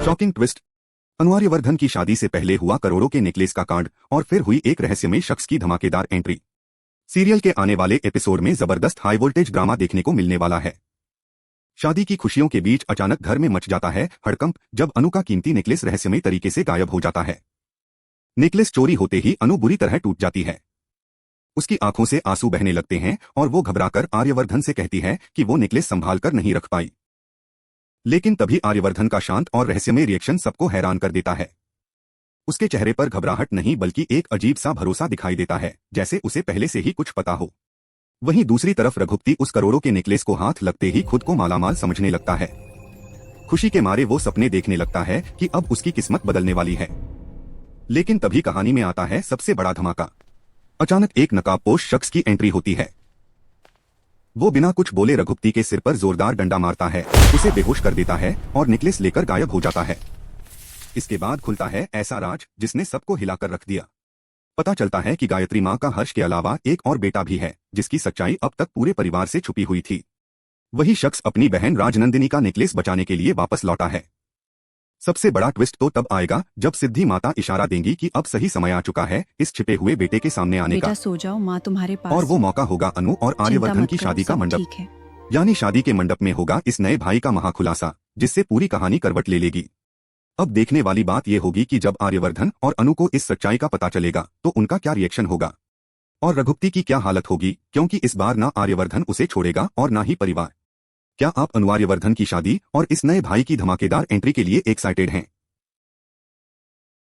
Shocking twist. अनु आर्यवर्धन की शादी से पहले हुआ करोड़ों के नेकलेस का कांड और फिर हुई एक रहस्यमयी शख्स की धमाकेदार एंट्री। सीरियल के आने वाले एपिसोड में जबरदस्त हाई वोल्टेज ड्रामा देखने को मिलने वाला है। शादी की खुशियों के बीच अचानक घर में मच जाता है हड़कंप जब अनु का कीमती नेकलेस रहस्यमयी तरीके से गायब हो जाता है। नेकलेस चोरी होते ही अनु बुरी तरह टूट जाती है। उसकी आंखों से आंसू बहने लगते हैं और वो घबराकर आर्यवर्धन से कहती है कि वो नेकलेस संभाल कर नहीं रख पाई। लेकिन तभी आर्यवर्धन का शांत और रहस्यमय रिएक्शन सबको हैरान कर देता है। उसके चेहरे पर घबराहट नहीं बल्कि एक अजीब सा भरोसा दिखाई देता है, जैसे उसे पहले से ही कुछ पता हो। वहीं दूसरी तरफ रघुपति उस करोड़ों के नेकलेस को हाथ लगते ही खुद को मालामाल समझने लगता है। खुशी के मारे वो सपने देखने लगता है कि अब उसकी किस्मत बदलने वाली है। लेकिन तभी कहानी में आता है सबसे बड़ा धमाका। अचानक एक नकाबपोश शख्स की एंट्री होती है। वो बिना कुछ बोले रघुपति के सिर पर जोरदार डंडा मारता है, उसे बेहोश कर देता है और नेकलेस लेकर गायब हो जाता है। इसके बाद खुलता है ऐसा राज जिसने सबको हिलाकर रख दिया। पता चलता है कि गायत्री माँ का हर्ष के अलावा एक और बेटा भी है, जिसकी सच्चाई अब तक पूरे परिवार से छुपी हुई थी। वही शख्स अपनी बहन राजनंदिनी का नेकलेस बचाने के लिए वापस लौटा है। सबसे बड़ा ट्विस्ट तो तब आएगा जब सिद्धि माता इशारा देंगी कि अब सही समय आ चुका है इस छिपे हुए बेटे के सामने आने का। बेटा सो जाओ, माँ तुम्हारे पास। और वो मौका होगा अनु और आर्यवर्धन की शादी का मंडप। यानी शादी के मंडप में होगा इस नए भाई का महाखुलासा, जिससे पूरी कहानी करवट ले लेगी। अब देखने वाली बात यह होगी कि जब आर्यवर्धन और अनु को इस सच्चाई का पता चलेगा तो उनका क्या रिएक्शन होगा और रघुपति की क्या हालत होगी, क्योंकि इस बार ना आर्यवर्धन उसे छोड़ेगा और ना ही परिवार। क्या आप अनु आर्यवर्धन की शादी और इस नए भाई की धमाकेदार एंट्री के लिए एक्साइटेड हैं?